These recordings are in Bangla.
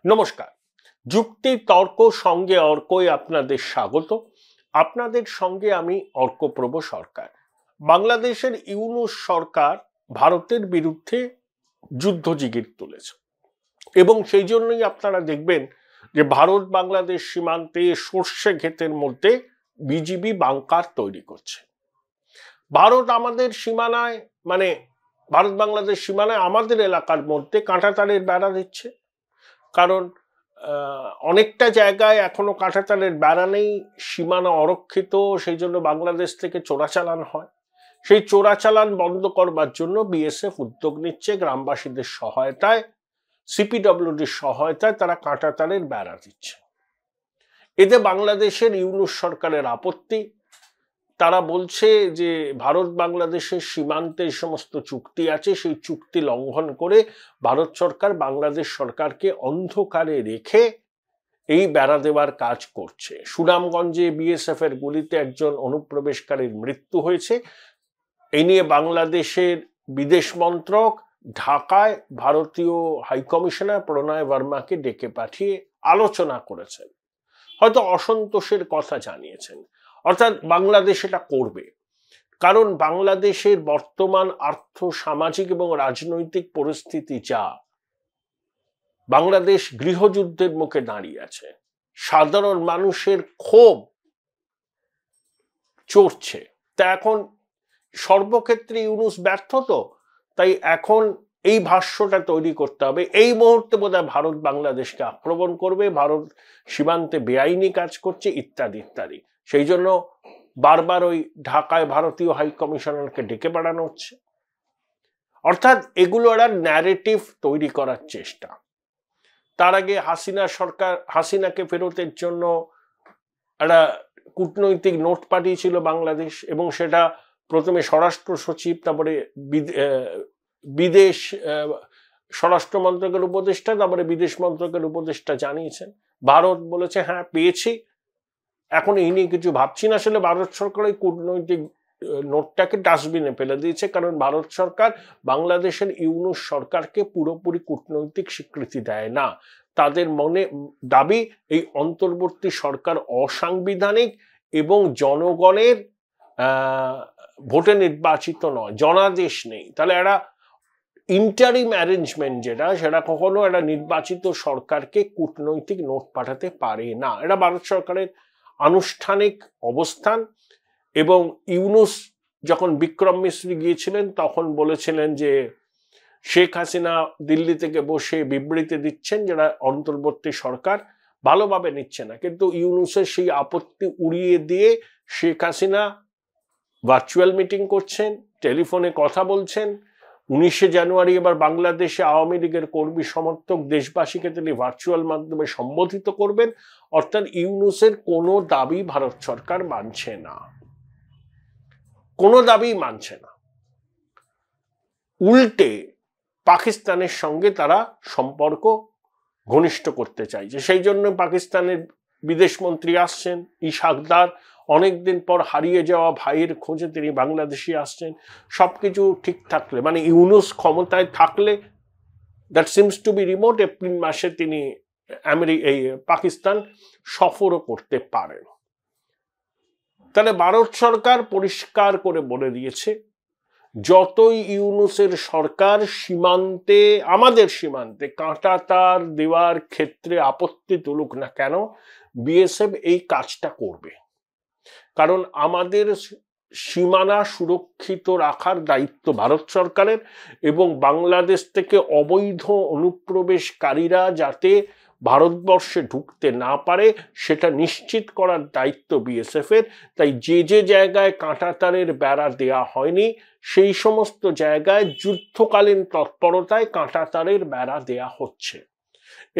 নমস্কার। যুক্তি তর্ক সঙ্গে অর্কই আপনাদের স্বাগত। আপনাদের সঙ্গে আমি অর্কপ্রভ সরকার। বাংলাদেশের ইউনূস সরকার ভারতের বিরুদ্ধে যুদ্ধ জিগির তুলেছে এবং সেই জন্যই আপনারা দেখবেন যে ভারত বাংলাদেশ সীমান্তে সর্ষে ক্ষেতের মধ্যে বিজিবি বাংকার তৈরি করছে। ভারত আমাদের সীমানায় ভারত বাংলাদেশ সীমানায় আমাদের এলাকার মধ্যে কাঁটাতারের বেড়া দিচ্ছে, কারণ অনেকটা জায়গায় এখনো কাঁটাতারের বেড়া নেই, সীমানা অরক্ষিত, সেই জন্য বাংলাদেশ থেকে চোরাচালান হয়। সেই চোরাচালান বন্ধ করবার জন্য বিএসএফ উদ্যোগ নিচ্ছে, গ্রামবাসীদের সহায়তায়, সিপিডব্লিউডির সহায়তায় তারা কাঁটাতারের বেড়া দিচ্ছে। এতে বাংলাদেশের ইউনূস সরকারের আপত্তি। তারা বলছে যে ভারত বাংলাদেশের সীমান্তে যে সমস্ত চুক্তি আছে সেই চুক্তি লঙ্ঘন করে ভারত সরকার বাংলাদেশ সরকারকে অন্ধকারে রেখে এই বেড়া দেওয়ার কাজ করছে। সুনামগঞ্জে বিএসএফ এর গুলিতে একজন অনুপ্রবেশকারীর মৃত্যু হয়েছে। এই নিয়ে বাংলাদেশের বিদেশ মন্ত্রক ঢাকায় ভারতীয় হাইকমিশনার প্রণয় বর্মাকে ডেকে পাঠিয়ে আলোচনা করেছেন, হয়তো অসন্তোষের কথা জানিয়েছেন। অর্থাৎ বাংলাদেশ এটা করবে, কারণ বাংলাদেশের বর্তমান আর্থ সামাজিক এবং রাজনৈতিক পরিস্থিতি যা, বাংলাদেশ গৃহযুদ্ধের মুখে দাঁড়িয়ে আছে। সাধারণ মানুষের ক্ষোভ চড়ছে। তা এখন সর্বক্ষেত্রে ইউনূস ব্যর্থ, তো তাই এখন এই ভাষ্যটা তৈরি করতে হবে এই মুহূর্তে বোধহয় ভারত বাংলাদেশকে আক্রমণ করবে, ভারত সীমান্তে বেআইনি কাজ করছে ইত্যাদি ইত্যাদি। সেই জন্য বারবার ওই ঢাকায় ভারতীয় হাই কমিশনারকে ডেকে পাঠানো হচ্ছে। অর্থাৎ এগুলো একটা ন্যারেটিভ তৈরি করার চেষ্টা। তার আগে হাসিনাকে ফেরতের জন্য একটা কূটনৈতিক নোট পাঠিয়েছিল বাংলাদেশ, এবং সেটা প্রথমে স্বরাষ্ট্র সচিব, তারপরে স্বরাষ্ট্র মন্ত্রকের উপদেষ্টা, তারপরে বিদেশ মন্ত্রকের উপদেষ্টা জানিয়েছেন। ভারত বলেছে হ্যাঁ পেয়েছি, এখন এই নিয়ে কিছু ভাবছি না। আসলে ভারত সরকার এই কূটনৈতিক নোটটাকে ডাস্টবিনে ফেলে দিয়েছে, কারণ ভারত সরকার বাংলাদেশের ইউনূস সরকারকে পুরোপুরি কূটনৈতিক স্বীকৃতি দেয় না। তাদের মনে দাবি এই অন্তর্বর্তী সরকার অসাংবিধানিক এবং জনগণের ভোটে নির্বাচিত নয়, জনাদেশ নেই। তাহলে একটা ইন্টারিম অ্যারেঞ্জমেন্ট সেটা কখনো একটা নির্বাচিত সরকারকে কূটনৈতিক নোট পাঠাতে পারে না। এটা ভারত সরকারের আনুষ্ঠানিক অবস্থান। এবং ইউনূস যখন বিক্রম মিশ্রি গিয়েছিলেন তখন বলেছিলেন যে শেখ হাসিনা দিল্লি থেকে বসে বিবৃতি দিচ্ছেন যেটা অন্তর্বর্তী সরকার ভালোভাবে নিচ্ছে না, কিন্তু ইউনূসের সেই আপত্তি উড়িয়ে দিয়ে শেখ হাসিনা ভার্চুয়াল মিটিং করছেন, টেলিফোনে কথা বলছেন। 19শে জানুয়ারি এবার বাংলাদেশে আওয়ামী লীগের কর্মী সমর্থক দেশবাসীকে তিনি ভার্চুয়াল মাধ্যমে সম্বোধিত করবেন। অর্থাৎ ইউনূসের কোনো দাবি ভারত সরকার মানছে না, কোনো দাবি মানছে না। উল্টে পাকিস্তানের সঙ্গে তারা সম্পর্ক ঘনিষ্ঠ করতে চাইছে। সেই জন্য পাকিস্তানের বিদেশমন্ত্রী আসছেন, ইশাকদার, অনেকদিন পর হারিয়ে যাওয়া ভাইয়ের খোঁজে তিনি বাংলাদেশে আসছেন। সবকিছু ঠিক থাকলে, ইউনূস ক্ষমতায় থাকলে, that seems to be remote, April মাসে তিনি পাকিস্তান সফরও করতে পারেন। তাহলে ভারত সরকার পরিষ্কার করে বলে দিয়েছে, যতই ইউনূসের সরকার সীমান্তে, আমাদের সীমান্তে কাঁটাতার দেওয়ার ক্ষেত্রে আপত্তি তুলুক না কেন, বিএসএফ এই কাজটা করবে। কারণ আমাদের সীমানা সুরক্ষিত রাখার দায়িত্ব ভারত সরকারের, এবং বাংলাদেশ থেকে অবৈধ অনুপ্রবেশকারীরা যাতে ভারতবর্ষে ঢুকতে না পারে সেটা নিশ্চিত করার দায়িত্ব বিএসএফ এর। তাই যে যে জায়গায় কাঁটাতারের বেড়া দেয়া হয়নি সেই সমস্ত জায়গায় যুদ্ধকালীন তৎপরতায় কাঁটাতারের বেড়া দেয়া হচ্ছে,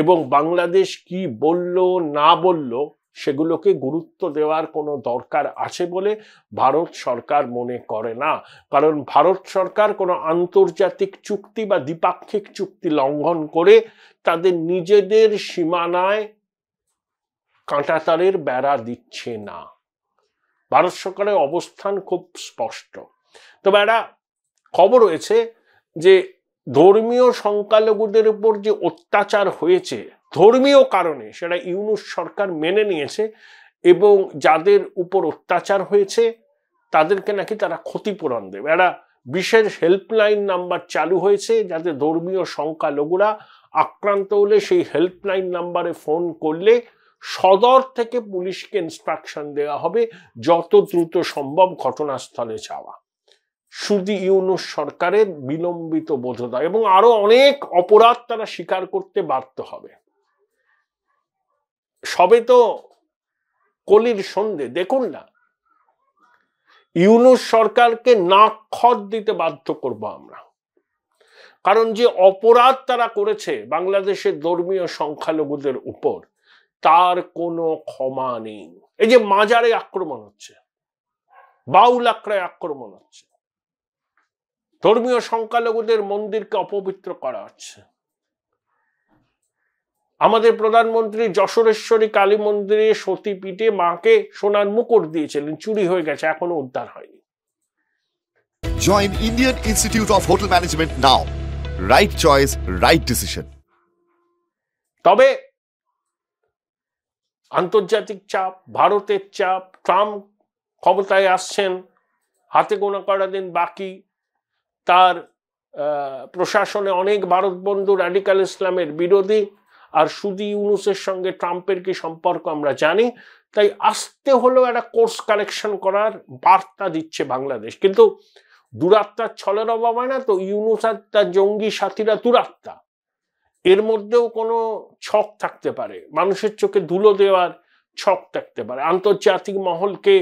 এবং বাংলাদেশ কি বলল না বলল সেগুলোকে গুরুত্ব দেওয়ার কোনো দরকার আছে বলে ভারত সরকার মনে করে না। কারণ ভারত সরকার কোনো আন্তর্জাতিক চুক্তি বা দ্বিপাক্ষিক চুক্তি লঙ্ঘন করে তাদের নিজেদের সীমানায় কাঁটাতারের বেড়া দিচ্ছে না। ভারত সরকারের অবস্থান খুব স্পষ্ট। তবে একটা খবর হয়েছে যে ধর্মীয় সংখ্যালঘুদের উপর যে অত্যাচার হয়েছে ধর্মীয় কারণে সেটা ইউনূস সরকার মেনে নিয়েছে এবং যাদের উপর অত্যাচার হয়েছে তাদেরকে নাকি তারা ক্ষতিপূরণ দেবে। একটা বিশেষ হেল্পলাইন নাম্বার চালু হয়েছে যাতে ধর্মীয় সংখ্যালঘুরা আক্রান্ত হলে সেই হেল্পলাইন নাম্বারে ফোন করলে সদর থেকে পুলিশকে ইনস্ট্রাকশন দেওয়া হবে যত দ্রুত সম্ভব ঘটনাস্থলে যাওয়া। শুধু ইউনূস সরকারের বিলম্বিত বোধোদয় এবং আরো অনেক অপরাধ তারা স্বীকার করতে বাধ্য হবে। সবে তো কলির সন্ধে, দেখুন না, ইউনূস সরকারকে নাক খত দিতে বাধ্য করব আমরা, কারণ যে অপরাধ তারা করেছে বাংলাদেশের ধর্মীয় সংখ্যালঘুদের উপর তার কোনো ক্ষমা নেই। এই যে মাজারে আক্রমণ হচ্ছে, বাউল আখড়ায় আক্রমণ হচ্ছে, ধর্মীয় সংখ্যালঘুদের মন্দিরকে অপবিত্র করা হচ্ছে। আমাদের প্রধানমন্ত্রী যশোরেশ্বরী কালী মন্দিরে সতীপীঠে মাকে সোনার মুকুট দিয়েছিলেন, চুরি হয়ে গেছে, এখনো উদ্ধার হয়নি। Join Indian Institute of Hotel Management now. Right choice, right decision. তবে আন্তর্জাতিক চাপ, ভারতের চাপ, ট্রাম্প ক্ষমতায় আসছেন, হাতে গোনা করা দিন বাকি, তার প্রশাসনে অনেক ভারত বন্ধু রাডিকাল ইসলামের বিরোধী, আর শুধু ইউনূসের সঙ্গে ট্রাম্পের কি সম্পর্ক আমরা জানি, তাই আসতে হলেও একটা কোর্স কারেকশন করার বার্তা দিচ্ছে বাংলাদেশ। কিন্তু দুরাত্মার ছলের অভাব হয় না তো, ইউনূস আর তার জঙ্গি সাথীরা দুরাত্মা, এর মধ্যেও কোনো ছক থাকতে পারে, মানুষের চোখে ধুলো দেওয়ার ছক থাকতে পারে, আন্তর্জাতিক মহলকে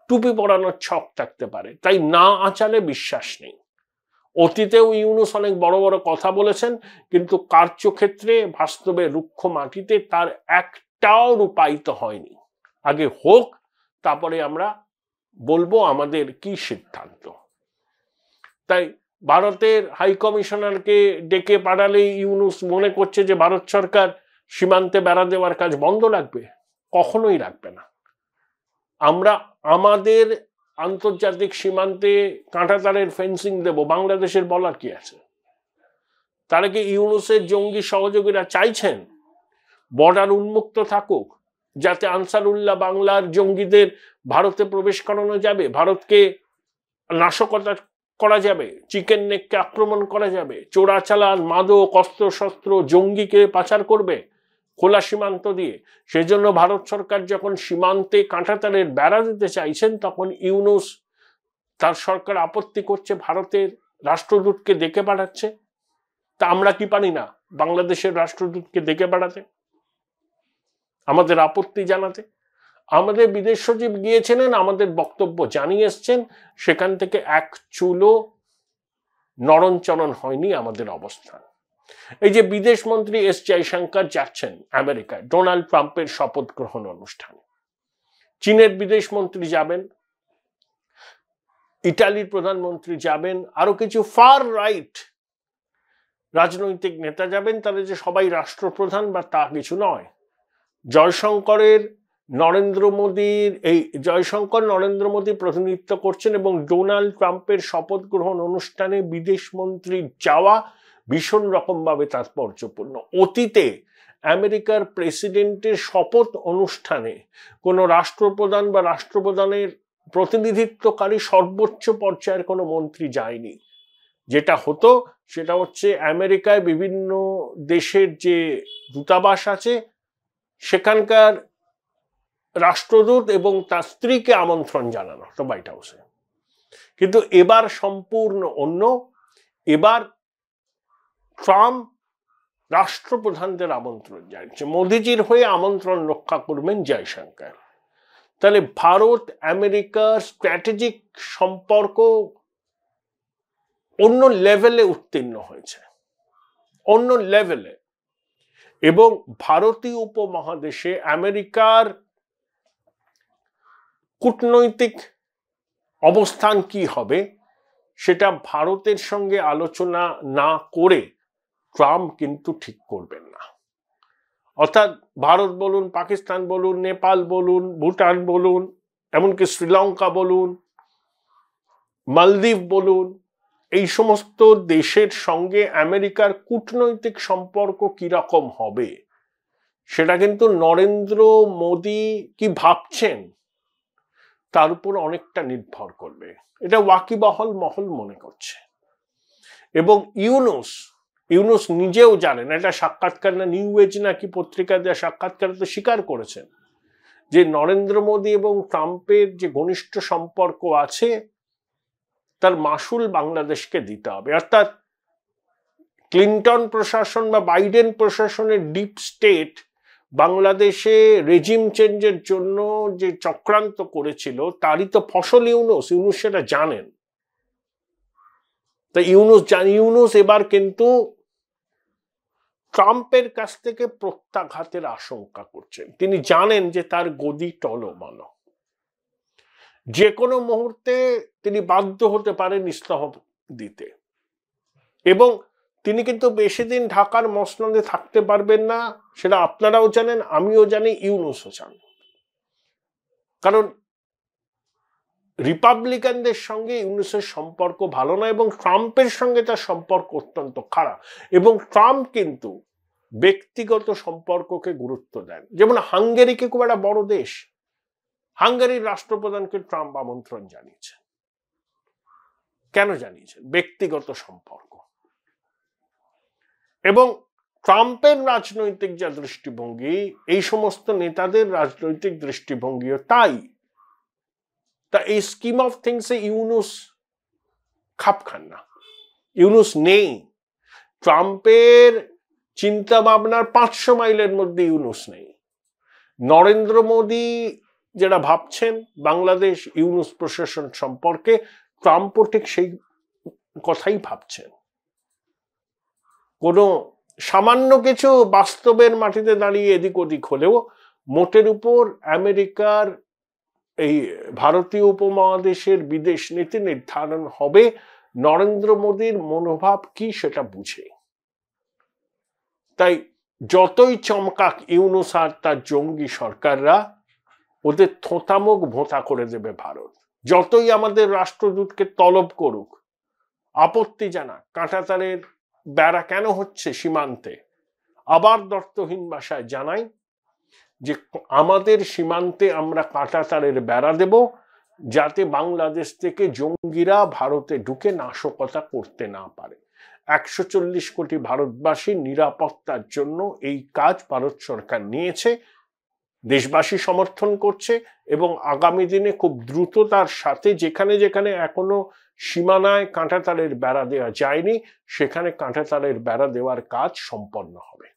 টুপি পরানোর ছক থাকতে পারে, তাই না আঁচালে বিশ্বাস নেই। অতীতেও ইউনূস অনেক বড় বড় কথা বলেছেন, কিন্তু কার্যক্ষেত্রে বাস্তবে রুক্ষ মাটিতে তার একটাও রূপায়িত হয়নি। আগে হোক, তারপরে আমরা বলবো আমাদের কি সিদ্ধান্ত। তাই ভারতের হাই কমিশনারকে ডেকে পাঠালে ইউনূস মনে করছে যে ভারত সরকার সীমান্তে বেড়া দেওয়ার কাজ বন্ধ রাখবে, কখনোই রাখবে না। আমরা আমাদের আন্তর্জাতিক সীমান্তে কাঁটাতারের ফেন্সিং দেব, বাংলাদেশের বলার কি আছে? তারা কি ইউনূসের জঙ্গি সহযোগীরা চাইছেন বর্ডার উন্মুক্ত থাকুক, যাতে আনসারুল্লাহ বাংলার জঙ্গিদের ভারতে প্রবেশ করানো যাবে, ভারতকে নাশকতা করা যাবে, চিকেন নেককে আক্রমণ করা যাবে, চোরাচালান, মাদক, অস্ত্রশস্ত্র, জঙ্গিকে পাচার করবে খোলা সীমান্ত দিয়ে? সেজন্য ভারত সরকার যখন সীমান্তে কাঁটাতারের বেড়া দিতে চাইছেন, তখন ইউনূস তার সরকার আপত্তি করছে, ভারতের রাষ্ট্রদূতকে ডেকে পাঠাচ্ছে। তা আমরা কি পারি না বাংলাদেশের রাষ্ট্রদূতকে ডেকে পাঠাতে, আমাদের আপত্তি জানাতে? আমাদের বিদেশ সচিব গিয়েছিলেন, আমাদের বক্তব্য জানিয়ে এসছেন, সেখান থেকে এক চুলো নরণচরণ হয়নি আমাদের অবস্থান। এই যে বিদেশ মন্ত্রী এস জয়শঙ্কর যাচ্ছেন আমেরিকায় ডোনাল্ড ট্রাম্পের শপথ গ্রহণ অনুষ্ঠানে, চীনের বিদেশ মন্ত্রী যাবেন, ইটালির প্রধানমন্ত্রী যাবেন, আরো কিছু ফার রাইট রাজনৈতিক নেতা যাবেন। তাদের যে সবাই রাষ্ট্রপ্রধান বা তা কিছু নয়। জয়শঙ্কর নরেন্দ্র মোদী প্রতিনিধিত্ব করছেন এবং ডোনাল্ড ট্রাম্পের শপথ গ্রহণ অনুষ্ঠানে বিদেশ মন্ত্রীর যাওয়া ভীষণ রকমভাবে তাৎপর্যপূর্ণ। অতীতে আমেরিকার প্রেসিডেন্টের শপথ অনুষ্ঠানে কোনো রাষ্ট্রপ্রধান বা রাষ্ট্রপ্রধানের প্রতিনিধিত্বকারী সর্বোচ্চ পর্যায়ের কোনো মন্ত্রী যায়নি। যেটা হতো সেটা হচ্ছে আমেরিকায় বিভিন্ন দেশের যে দূতাবাস আছে সেখানকার রাষ্ট্রদূত এবং তার স্ত্রীকে আমন্ত্রণ জানানো তো হোয়াইট হাউসে। কিন্তু এবার সম্পূর্ণ অন্য, এবার ট্রাম্প রাষ্ট্রপ্রধানদের আমন্ত্রণ জানিয়েছে, মোদিজির হয়ে আমন্ত্রণ রক্ষা করবেন জয়শঙ্কর। তাহলে ভারত আমেরিকার স্ট্র্যাটেজিক সম্পর্ক অন্য লেভেলে উত্তীর্ণ হয়েছে, অন্য লেভেলে। এবং ভারতীয় উপমহাদেশে আমেরিকার কূটনৈতিক অবস্থান কি হবে সেটা ভারতের সঙ্গে আলোচনা না করে ট্রাম্প কিন্তু ঠিক করবেন না। অর্থাৎ ভারত বলুন, পাকিস্তান বলুন, নেপাল বলুন, ভুটান বলুন, এমনকি শ্রীলঙ্কা বলুন, মালদ্বীপ বলুন, এই সমস্ত দেশের সঙ্গে আমেরিকার কূটনৈতিক সম্পর্ক কিরকম হবে সেটা কিন্তু নরেন্দ্র মোদী কি ভাবছেন তার উপর অনেকটা নির্ভর করবে, এটা ওয়াকিবহাল মহল মনে করছে। এবং ইউনূস নিজেও জানেন, এটা সাক্ষাৎকার না নিউ এজ নাকি পত্রিকা দেওয়া সাক্ষাৎকারে তো স্বীকার করেছেন যে নরেন্দ্র মোদী এবং ট্রাম্পের যে ঘনিষ্ঠ সম্পর্ক আছে তার মাসুল বাংলাদেশকে দিতে হবে। অর্থাৎ ক্লিন্টন প্রশাসন বা বাইডেন প্রশাসনের ডিপ স্টেট বাংলাদেশে রেজিম চেঞ্জের জন্য যে চক্রান্ত করেছিল তারই তো ফসল ইউনূস সেটা জানেন। তাই ইউনূস এবার কিন্তু ট্রাম্পের কাছ থেকে প্রত্যাঘাতের আশঙ্কা করছেন। তিনি জানেন যে তার গদি টলমল, যে কোনো মুহূর্তে তিনি বাধ্য হতে পারেন ইস্তফা দিতে, এবং তিনি কিন্তু বেশি দিন ঢাকার মসনদে থাকতে পারবেন না, সেটা আপনারাও জানেন, আমিও জানি, ইউনূসও জান। কারণ রিপাবলিকানদের সঙ্গে ইউনূসের সম্পর্ক ভালো না এবং ট্রাম্পের সঙ্গে তার সম্পর্ক অত্যন্ত খারাপ। এবং ট্রাম্প কিন্তু ব্যক্তিগত সম্পর্ককে গুরুত্ব দেন। যেমন হাঙ্গেরিকে খুব একটা বড় দেশ, হাঙ্গেরির রাষ্ট্রপ্রধানকে ট্রাম্প আমন্ত্রণ জানিয়েছেন। কেন জানিয়েছেন? ব্যক্তিগত সম্পর্ক। এবং ট্রাম্পের রাজনৈতিক যা দৃষ্টিভঙ্গি, এই সমস্ত নেতাদের রাজনৈতিক দৃষ্টিভঙ্গিও তাই। তা এই স্কিম অফ থিংসে ইউনূস খাপ খান না, ইউনূস নেই। ট্রাম্পের চিন্তা ভাবনার 500 মাইলের মধ্যে ইউনূস নেই। নরেন্দ্র মোদী যেটা ভাবছেন বাংলাদেশ ইউনূস প্রশাসন সম্পর্কে, ট্রাম্পও ঠিক সেই কথাই ভাবছেন। কোনো সামান্য কিছু বাস্তবের মাটিতে দাঁড়িয়ে এদিক ওদিক হলেও মোটের উপর আমেরিকার এই ভারতীয় উপমহাদেশের বিদেশ নীতি নির্ধারণ হবে নরেন্দ্র মোদীর মনোভাব কি সেটা বুঝে। তাই যতই চমকাক ইউনূস আর তার জঙ্গি সরকাররা, ওদের থোঁতামুখ ভোঁতা করে দেবে ভারত। যতই আমাদের রাষ্ট্রদূতকে তলব করুক, আপত্তি জানা, কাঁটাতারের বেড়া কেন হচ্ছে সীমান্তে, আবার দর্থহীন ভাষায় জানাই যে আমাদের সীমান্তে আমরা কাঁটাতারের বেড়া দেব, যাতে বাংলাদেশ থেকে জঙ্গিরা ভারতে ঢুকে নাশকতা করতে না পারে। 140 কোটি ভারতবাসীর নিরাপত্তার জন্য এই কাজ ভারত সরকার নিয়েছে, দেশবাসী সমর্থন করছে এবং আগামী দিনে খুব দ্রুততার সাথে যেখানে যেখানে এখনো সীমানায় কাঁটাতারের বেড়া দেওয়া যায়নি সেখানে কাঁটাতারের বেড়া দেওয়ার কাজ সম্পন্ন হবে।